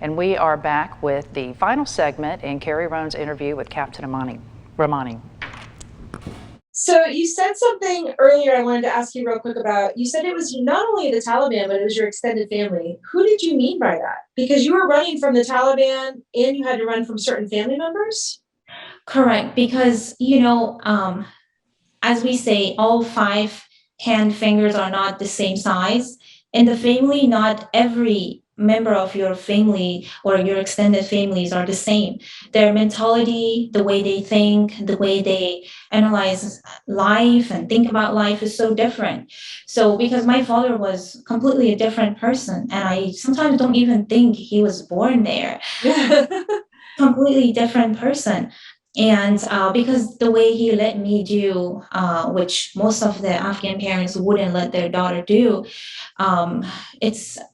And we are back with the final segment in Carrie Roan's interview with Captain Rahmani. So you said something earlier I wanted to ask you real quick about. You said it was not only the Taliban, but it was your extended family. Who did you mean by that? Because you were running from the Taliban and you had to run from certain family members? Correct, because as we say, all 5 hand fingers are not the same size. In the family, not every member of your family or your extended families are the same. Their mentality, the way they think, the way they analyze life and think about life is so different. So because my father was completely a different person, and I sometimes don't even think he was born there. Completely different person. And because the way he let me do, which most of the Afghan parents wouldn't let their daughter do, I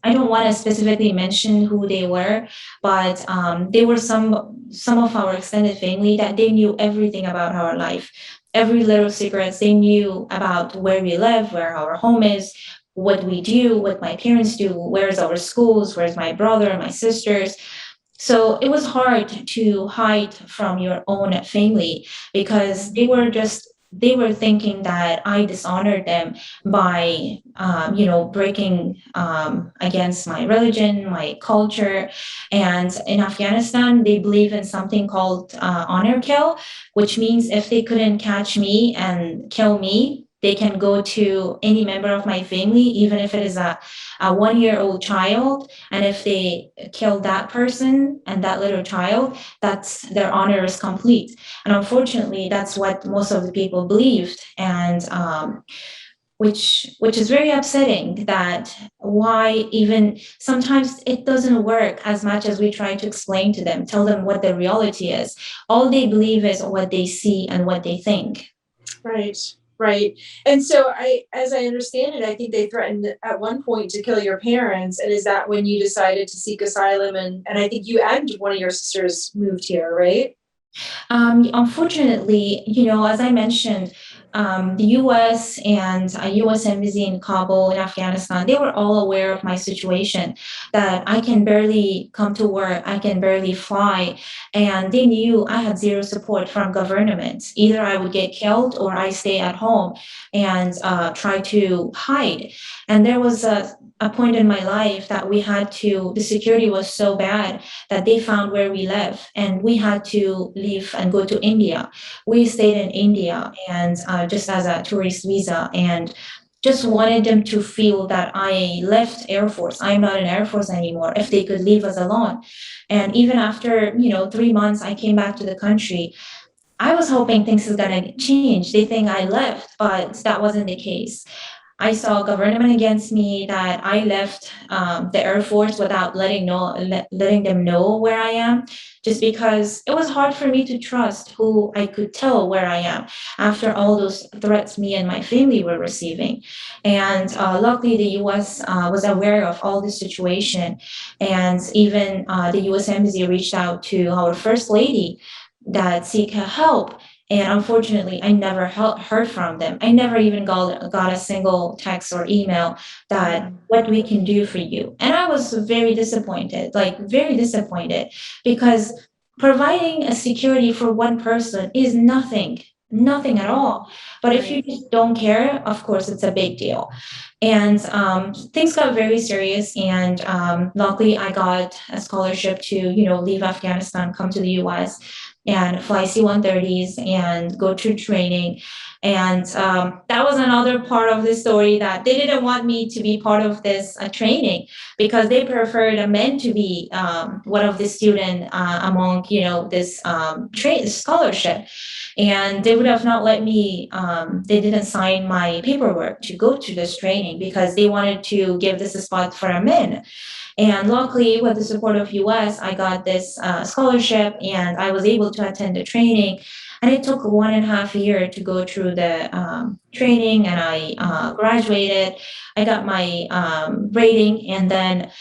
don't want to specifically mention who they were, but they were some of our extended family that they knew everything about our life, every little secrets. They knew about where we live, where our home is, what we do, what my parents do, where's our schools, where's my brother, my sisters. So it was hard to hide from your own family because they were thinking that I dishonored them by, breaking against my religion, my culture. And in Afghanistan, they believe in something called honor kill, which means if they couldn't catch me and kill me, they can go to any member of my family, even if it is a 1-year-old child. And if they kill that person and that little child, that's their honor is complete. And unfortunately, that's what most of the people believed. And which is very upsetting, that why even sometimes it doesn't work as much as we try to explain to them, tell them what the reality is. All they believe is what they see and what they think. Right. And so as I understand it, I think they threatened at one point to kill your parents. And is that when you decided to seek asylum? And I think you and one of your sisters moved here, right? Unfortunately, as I mentioned, the U.S. and U.S. Embassy in Kabul in Afghanistan, they were all aware of my situation, that I can barely come to work, I can barely fly, and they knew I had zero support from government. Either I would get killed or I stay at home and try to hide. And there was a point in my life that the security was so bad that they found where we live, and we had to leave and go to India. We stayed in India, and just as a tourist visa, and just wanted them to feel that I left Air Force. I'm not in Air Force anymore. If they could leave us alone. And even after 3 months, I came back to the country. I was hoping things is gonna change. They think I left, but that wasn't the case. I saw government against me, that I left the Air Force without letting them know where I am, just because it was hard for me to trust who I could tell where I am after all those threats me and my family were receiving. And luckily, the U.S. Was aware of all this situation, and even the U.S. Embassy reached out to our First Lady that seek her help. And unfortunately, I never heard from them. I never even got a single text or email that what we can do for you. And I was very disappointed, like very disappointed, because providing a security for one person is nothing, nothing at all. But if you just don't care, of course, it's a big deal. And things got very serious. And luckily, I got a scholarship to, leave Afghanistan, come to the US and fly C-130s and go through training. And that was another part of the story, that they didn't want me to be part of this training, because they preferred a man to be one of the student among, this scholarship. And they would have not let me, they didn't sign my paperwork to go to this training, because they wanted to give this a spot for a man. And luckily, with the support of US, I got this scholarship, and I was able to attend the training. And it took 1.5 years to go through the training, and I graduated. I got my rating, and then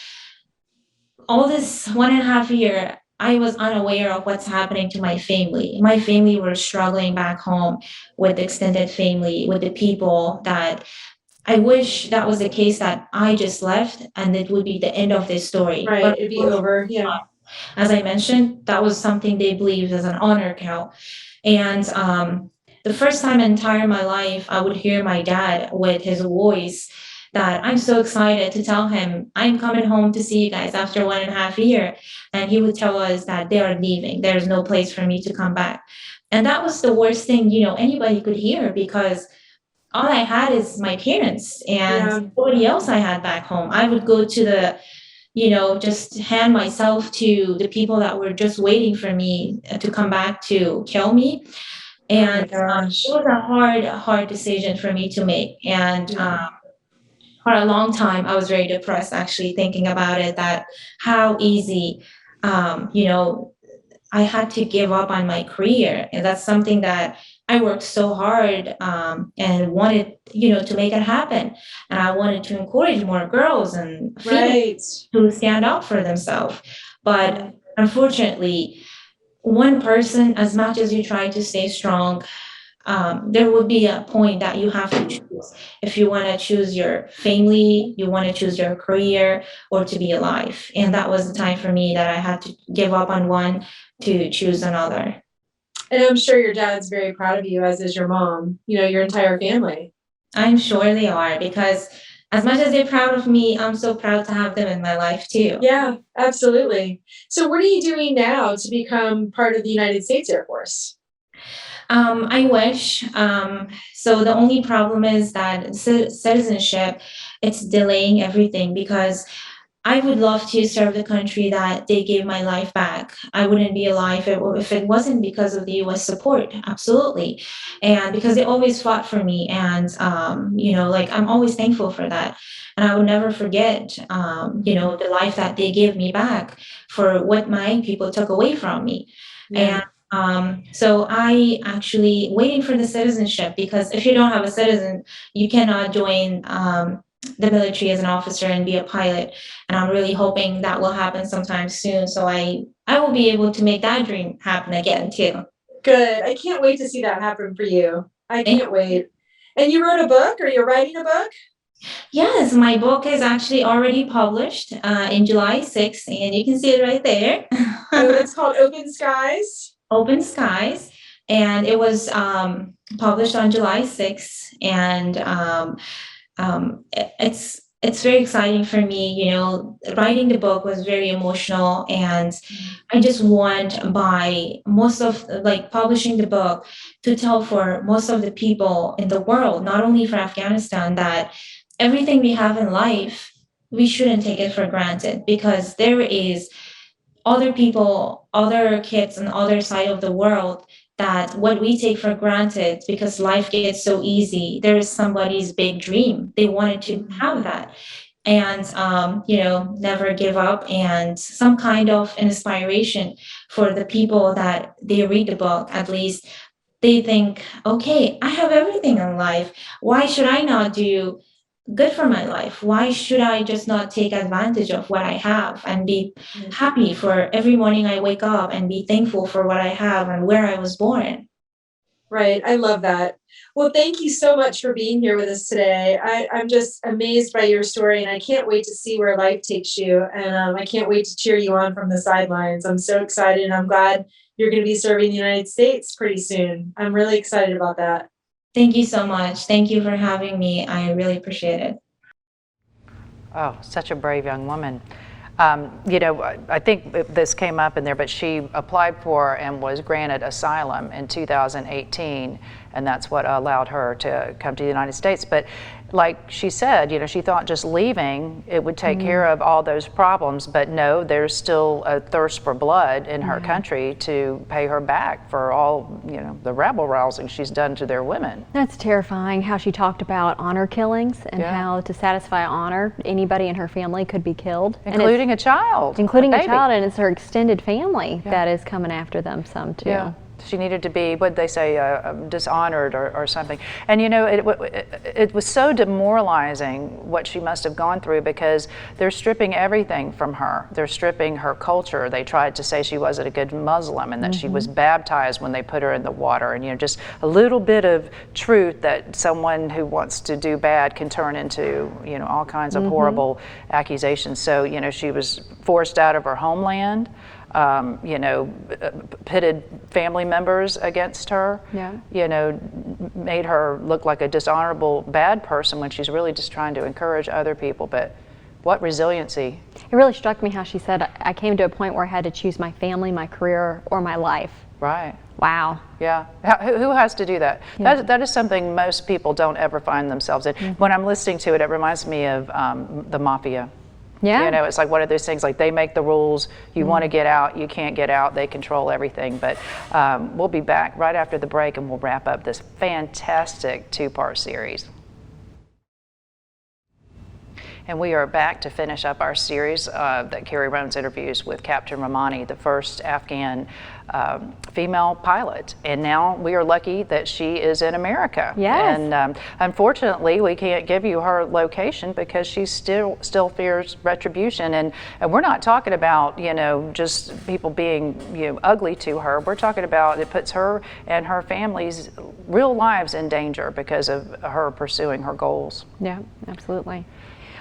all this 1.5 years, I was unaware of what's happening to my family. My family were struggling back home with the extended family, with the people that I wish that was the case, that I just left and it would be the end of this story. Right, But it'd be over, yeah. as I mentioned, that was something they believed as an honor count. And the first time in entire my life, I would hear my dad with his voice, that I'm so excited to tell him, I'm coming home to see you guys after 1.5 years. And he would tell us that they are leaving. There's no place for me to come back. And that was the worst thing, anybody could hear, because all I had is my parents and nobody else I had back home. I would go to the, just hand myself to the people that were just waiting for me to come back to kill me. And it was a hard decision for me to make. And for a long time, I was very depressed, actually, thinking about it, that how easy, I had to give up on my career. And that's something that I worked so hard and wanted, to make it happen. And I wanted to encourage more girls and females to stand up for themselves. But unfortunately, one person, as much as you try to stay strong, there will be a point that you have to choose. If you want to choose your family, you want to choose your career, or to be alive. And that was the time for me that I had to give up on one to choose another. And I'm sure your dad's very proud of you, as is your mom, your entire family. I'm sure they are, because as much as they're proud of me, I'm so proud to have them in my life too. Yeah, absolutely. So what are you doing now to become part of the United States Air Force? I wish. So the only problem is that citizenship, it's delaying everything, because I would love to serve the country that they gave my life back. I wouldn't be alive if it wasn't because of the US support. Absolutely. And because they always fought for me. And, I'm always thankful for that. And I would never forget, the life that they gave me back for what my people took away from me. Yeah. And so I actually waiting for the citizenship, because if you don't have a citizen, you cannot join the military as an officer and be a pilot. And I'm really hoping that will happen sometime soon. So I will be able to make that dream happen again too. Good. I can't wait to see that happen for you. I can't wait. And you wrote a book, or you're writing a book? Yes, my book is actually already published in July 6th, and you can see it right there. Oh, it's called Open Skies? Open Skies. And it was published on July 6th. And it's very exciting for me. You know, writing the book was very emotional, and I just want publishing the book to tell for most of the people in the world, not only for Afghanistan, that everything we have in life, we shouldn't take it for granted, because there is other people, other kids on the other side of the world, that what we take for granted because life gets so easy, there is somebody's big dream. They wanted to have that. And, never give up, and some kind of inspiration for the people that they read the book. At least they think, okay, I have everything in life. Why should I not do good for my life? Why should I just not take advantage of what I have and be happy for every morning I wake up and be thankful for what I have and where I was born? Right. I love that. Well, thank you so much for being here with us today. I'm just amazed by your story, and I can't wait to see where life takes you. And I can't wait to cheer you on from the sidelines. I'm so excited, and I'm glad you're going to be serving the United States pretty soon. I'm really excited about that. Thank you so much. Thank you for having me. I really appreciate it. Oh, such a brave young woman. I think this came up in there, but she applied for and was granted asylum in 2018, and that's what allowed her to come to the United States. But like she said, she thought just leaving, it would take care of all those problems, but no, there's still a thirst for blood in her country to pay her back for all, the rabble rousing she's done to their women. That's terrifying how she talked about honor killings and how to satisfy honor, anybody in her family could be killed. Including a child. Including a child, and it's her extended family that is coming after them some too. Yeah. She needed to be, what they say, dishonored or something. And it was so demoralizing what she must have gone through, because they're stripping everything from her. They're stripping her culture. They tried to say she wasn't a good Muslim, and that she was baptized when they put her in the water. And just a little bit of truth that someone who wants to do bad can turn into all kinds of horrible accusations. So she was forced out of her homeland. Pitted family members against her, made her look like a dishonorable, bad person when she's really just trying to encourage other people. But what resiliency. It really struck me how she said, I came to a point where I had to choose my family, my career, or my life. Right. Wow. Yeah. Who has to do that? Yeah. That is something most people don't ever find themselves in. When I'm listening to it, it reminds me of the mafia. Yeah. It's like one of those things, like they make the rules, you want to get out, you can't get out, they control everything. But we'll be back right after the break, and we'll wrap up this fantastic two-part series. And we are back to finish up our series that Carrie runs interviews with Captain Rahmani, the first Afghan female pilot. And now we are lucky that she is in America. Yes. And unfortunately, we can't give you her location because she still fears retribution. And we're not talking about, just people being, ugly to her. We're talking about it puts her and her family's real lives in danger because of her pursuing her goals. Yeah, absolutely.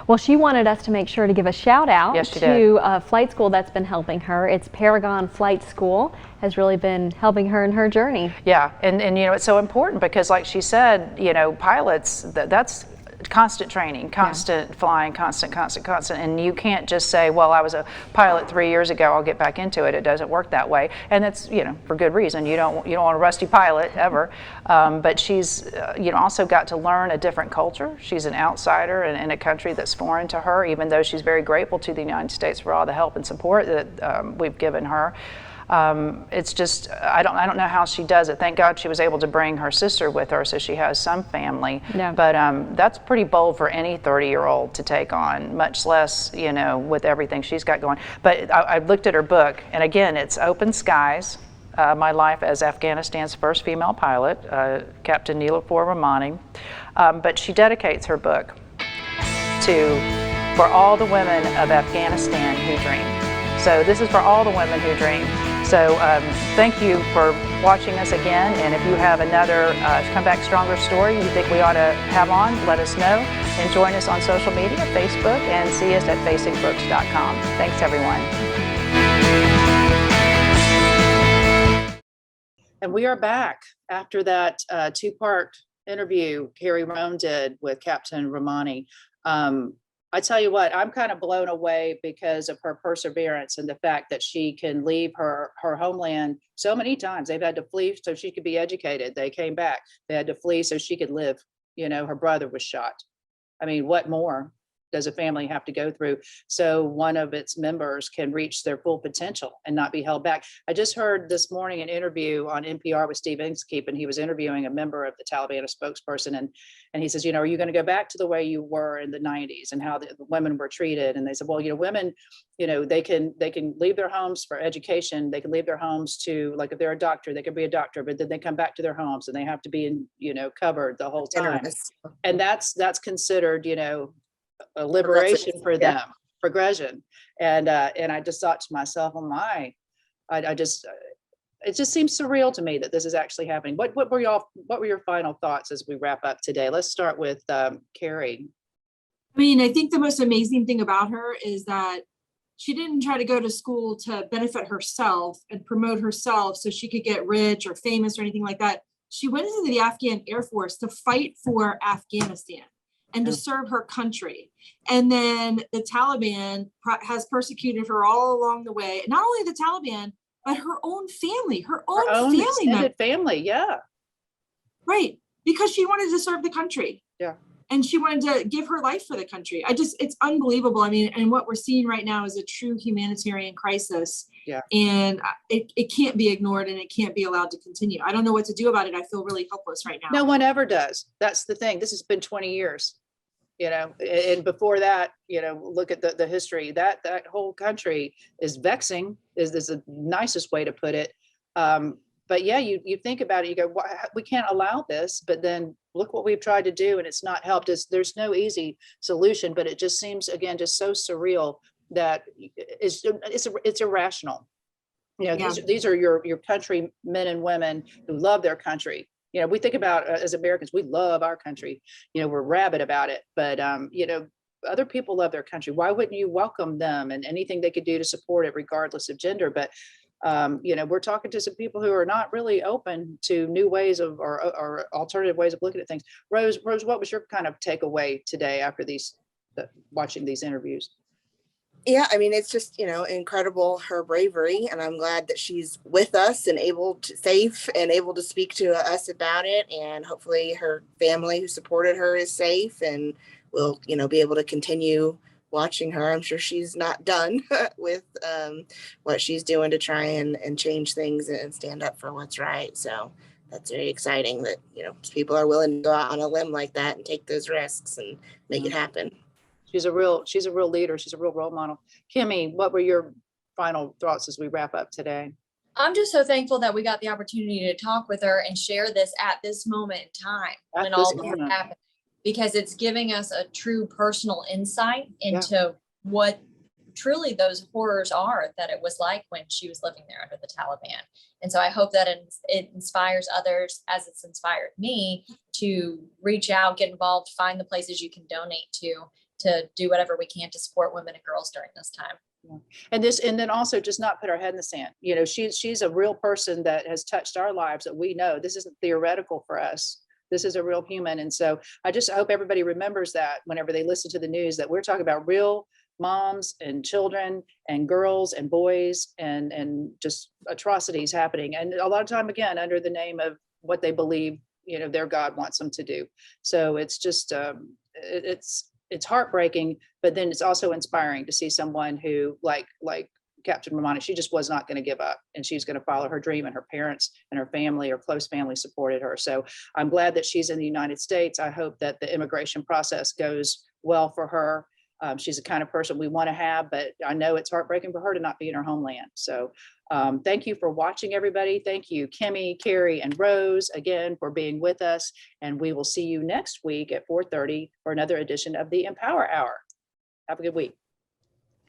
Well, she wanted us to make sure to give a shout out to a flight school that's been helping her. It's Paragon Flight School has really been helping her in her journey. Yeah, and it's so important because, like she said, pilots, that's constant training, constant flying, constant, and you can't just say, well, I was a pilot 3 years ago, I'll get back into it. It doesn't work that way, and that's for good reason. You don't want a rusty pilot ever, but she's also got to learn a different culture. She's an outsider in a country that's foreign to her, even though she's very grateful to the United States for all the help and support that we've given her. It's just, I don't know how she does it. Thank God she was able to bring her sister with her, so she has some family. Yeah. But that's pretty bold for any 30-year-old to take on, much less, with everything she's got going. But I looked at her book, and again, it's Open Skies, My Life as Afghanistan's First Female Pilot, Captain Niloofar Rahmani. But she dedicates her book to For All the Women of Afghanistan Who Dream. So this is for all the women who dream. So thank you for watching us again. And if you have another Come Back Stronger story you think we ought to have on, let us know. And join us on social media, Facebook, and see us at facingbrooks.com. Thanks, everyone. And we are back after that two-part interview Carrie Roan did with Captain Rahmani. I tell you what, I'm kind of blown away because of her perseverance and the fact that she can leave her homeland so many times. They've had to flee so she could be educated. They came back. They had to flee so she could live. You know, her brother was shot. I mean, what more does a family have to go through so one of its members can reach their full potential and not be held back? I just heard this morning an interview on NPR with Steve Inskeep, and he was interviewing a member of the Taliban, a spokesperson, and he says, you know, are you going to go back to the way you were in the 90s and how the women were treated? And they said, well, you know, women, you know, they can leave their homes for education. They can leave their homes to, like, if they're a doctor, they can be a doctor, but then they come back to their homes and they have to be in, you know, covered the whole time. And that's considered, you know, a liberation for them, progression. And I just thought to myself, oh my, I just, it just seems surreal to me that this is actually happening. What were your final thoughts as we wrap up today? Let's start with Carrie. I mean, I think the most amazing thing about her is that she didn't try to go to school to benefit herself and promote herself so she could get rich or famous or anything like that. She went into the Afghan Air Force to fight for Afghanistan and to serve her country. And then the Taliban has persecuted her all along the way. Not only the Taliban, but her own family, her own extended family. Yeah. Right. Because she wanted to serve the country. Yeah. And she wanted to give her life for the country. It's unbelievable. I mean, and what we're seeing right now is a true humanitarian crisis. Yeah. And it can't be ignored and it can't be allowed to continue. I don't know what to do about it. I feel really helpless right now. No one ever does. That's the thing. This has been 20 years, you know, and before that, you know, look at the history. That whole country is vexing, is the nicest way to put it. But yeah, you think about it, you go, we can't allow this, but then look what we've tried to do and it's not helped. There's no easy solution, but it just seems, again, just so surreal that it's irrational. You know, Yeah. these are your country men and women who love their country. You know, we think about as Americans, we love our country. You know, we're rabid about it, but you know, other people love their country. Why wouldn't you welcome them and anything they could do to support it, regardless of gender? But you know, we're talking to some people who are not really open to new ways of or alternative ways of looking at things. Rose, what was your kind of takeaway today after watching these interviews? Yeah, I mean, it's just, you know, incredible, her bravery, and I'm glad that she's with us and safe and able to speak to us about it. And hopefully her family who supported her is safe and will, you know, be able to continue watching her. I'm sure she's not done with what she's doing to try and change things and stand up for what's right. So that's very exciting that, you know, people are willing to go out on a limb like that and take those risks and make it happen. She's a real leader. She's a real role model. Kimmy, what were your final thoughts as we wrap up today? I'm just so thankful that we got the opportunity to talk with her and share this at this moment in time when all this is happening, because it's giving us a true personal insight into what truly those horrors are that it was like when she was living there under the Taliban. And so I hope that it inspires others, as it's inspired me, to reach out, get involved, find the places you can donate to do whatever we can to support women and girls during this time. Yeah. And then also just not put our head in the sand. You know, she's a real person that has touched our lives that we know. This isn't theoretical for us. This is a real human. And so I just hope everybody remembers that whenever they listen to the news, that we're talking about real moms and children and girls and boys and just atrocities happening. And a lot of time, again, under the name of what they believe, you know, their God wants them to do. So it's just, it's heartbreaking, but then it's also inspiring to see someone who like Captain Rahmani, she just was not going to give up and she's going to follow her dream, and her parents and her family, or close family, supported her. So I'm glad that she's in the United States. I hope that the immigration process goes well for her. She's the kind of person we want to have, but I know it's heartbreaking for her to not be in her homeland. So thank you for watching, everybody. Thank you, Kimmy, Carrie, and Rose, again, for being with us. And we will see you next week at 4:30 for another edition of the EmPower Hour. Have a good week.